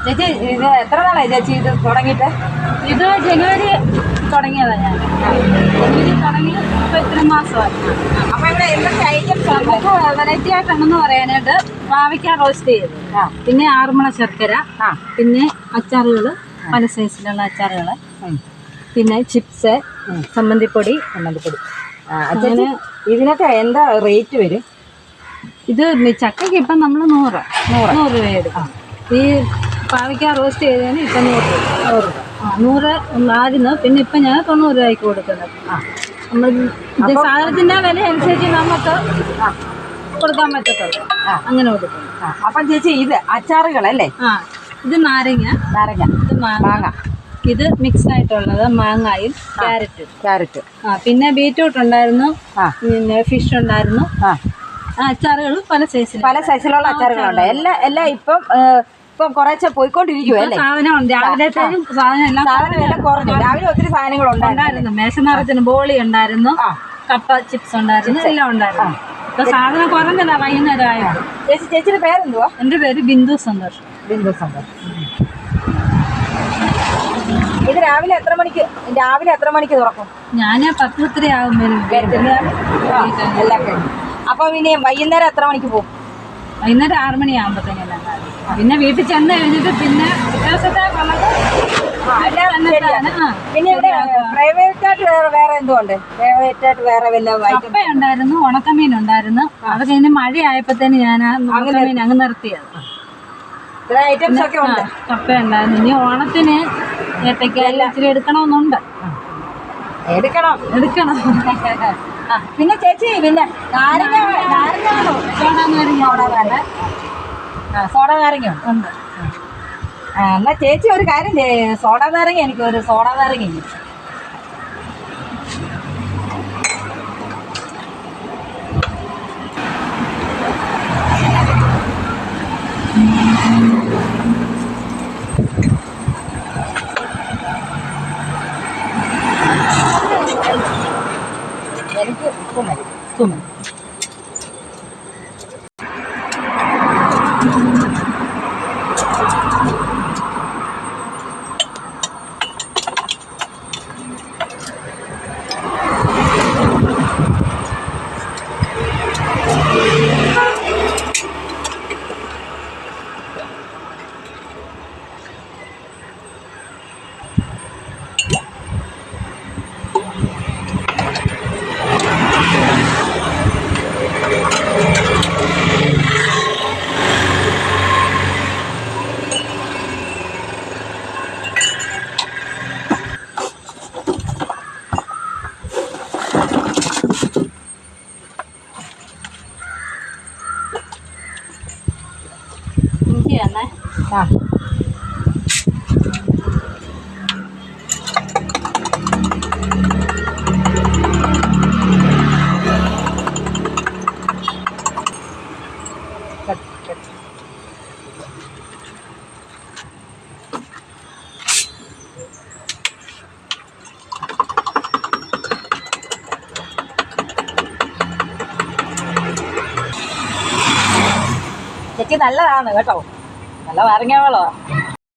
ചേച്ചി ഇത് എത്ര നാളായി ചേച്ചി ഇത് തുടങ്ങിയിട്ട്? ഇത് ജനുവരി തുടങ്ങിയതാണ് ഞാൻ. ജനുവരി തുടങ്ങി ഇപ്പോൾ ഇത്ര മാസമായി. അപ്പോൾ ഇവിടെ എന്തൊക്കെ ഐറ്റംസ് നമുക്ക് വെറൈറ്റി ആയിട്ടുണ്ടെന്ന് പറയാനായിട്ട് പാവയ്ക്ക റോസ്റ്റ് ചെയ്ത്, പിന്നെ ആറന്മുള ശർക്കര, പിന്നെ അച്ചാറുകൾ, പല സൈസിലുള്ള അച്ചാറുകൾ, പിന്നെ ചിപ്സ്, ചമ്മന്തിപ്പൊടി. അങ്ങനെ ഇതിനൊക്കെ എന്താ റേറ്റ് വരും? ഇത് ചക്കയ്ക്ക് ഇപ്പം നമ്മൾ 100 രൂപ എടുക്കാം. ഈ പാവയ്ക്ക റോസ്റ്റ് ചെയ്തതിന് ഇപ്പം 100 രൂപ. 100 ആയിരുന്നു, പിന്നെ ഇപ്പം ഞാൻ 90 രൂപയ്ക്ക് കൊടുക്കുന്നത്. നമ്മൾ ഇത് സാധനത്തിൻ്റെ വില അനുസരിച്ച് നമുക്ക് കൊടുക്കാൻ പറ്റത്തുള്ളൂ, അങ്ങനെ കൊടുക്കും. അപ്പം ചേച്ചി ഇത് അച്ചാറുകളല്ലേ? ഇത് നാരങ്ങ, ഇത് മാങ്ങ, ഇത് മിക്സ് ആയിട്ടുള്ളത് മാങ്ങായും ക്യാരറ്റ്. പിന്നെ ബീറ്റ്റൂട്ട് ഉണ്ടായിരുന്നു, പിന്നെ ഫിഷ് ഉണ്ടായിരുന്നു. അച്ചാറുകൾ പല സൈസിലുള്ള അച്ചാറുകളുണ്ട്. എല്ലാം ഇപ്പം കുറച്ച് പോയിക്കൊണ്ടിരിക്കുവല്ലേ? സാധനം രാവിലത്തേക്കും സാധനം വില കുറഞ്ഞു. രാവിലെ ഒത്തിരി സാധനങ്ങൾ ഉണ്ടായിരുന്നു. മേശനിറത്തിന് ബോളി ഉണ്ടായിരുന്നു, കപ്പ ചിപ്സ് ഉണ്ടായിരുന്നു, എല്ലാം ഉണ്ടായിരുന്നു. ഇപ്പൊ സാധനം കുറഞ്ഞല്ല വൈകുന്നേരം ആയത്. ചേച്ചിയുടെ പേരെന്തുവാ? എൻ്റെ പേര് ബിന്ദു സന്തോഷ്. ഇത് രാവിലെ എത്ര മണിക്ക് തുറക്കും? ഞാൻ 10:30 ആകുമ്പോഴും എല്ലാം കഴിഞ്ഞു. അപ്പം ഇനി വൈകുന്നേരം എത്ര മണിക്ക് പോകും? വൈകുന്നേരം 6 മണിയാകുമ്പോഴത്തേക്കെല്ലാം. പിന്നെ വീട്ടിൽ ചെന്ന് കഴിഞ്ഞിട്ട് പിന്നെ പിന്നെ ഇവിടെ പ്രൈവറ്റായിട്ട് വേറെ എന്തുകൊണ്ട്? പ്രൈവറ്റായിട്ട് വേറെ വല്ല കപ്പ ഉണ്ടായിരുന്നു, ഉണക്കമീൻ ഉണ്ടായിരുന്നു. അത് കഴിഞ്ഞ് മഴ ആയപ്പോഴത്തേന് ഞാൻ ഉണക്കമീൻ അങ്ങ് നിർത്തിയത്. ഐറ്റംസ് ഒക്കെ ഉണ്ട്. കപ്പ ഉണ്ടായിരുന്നു. ഇനി ഓണത്തിന് ഏത്തക്ക ഇച്ചിരി എടുക്കണമെന്നുണ്ട്. എടുക്കണം. പിന്നെ ചേച്ചി പിന്നെ സോഡ നാരങ്ങ ഉണ്ട്. എന്നാ ചേച്ചി ഒരു കാര്യം സോഡ നാരങ്ങ എനിക്കൊരു സോഡ നാരങ്ങ ഇല്ല. എനിക്ക് ഉപ്പും മതി. ചേച്ചി നല്ലതാണ് കേട്ടോ, നല്ല നാരങ്ങ വെള്ളമാണ്.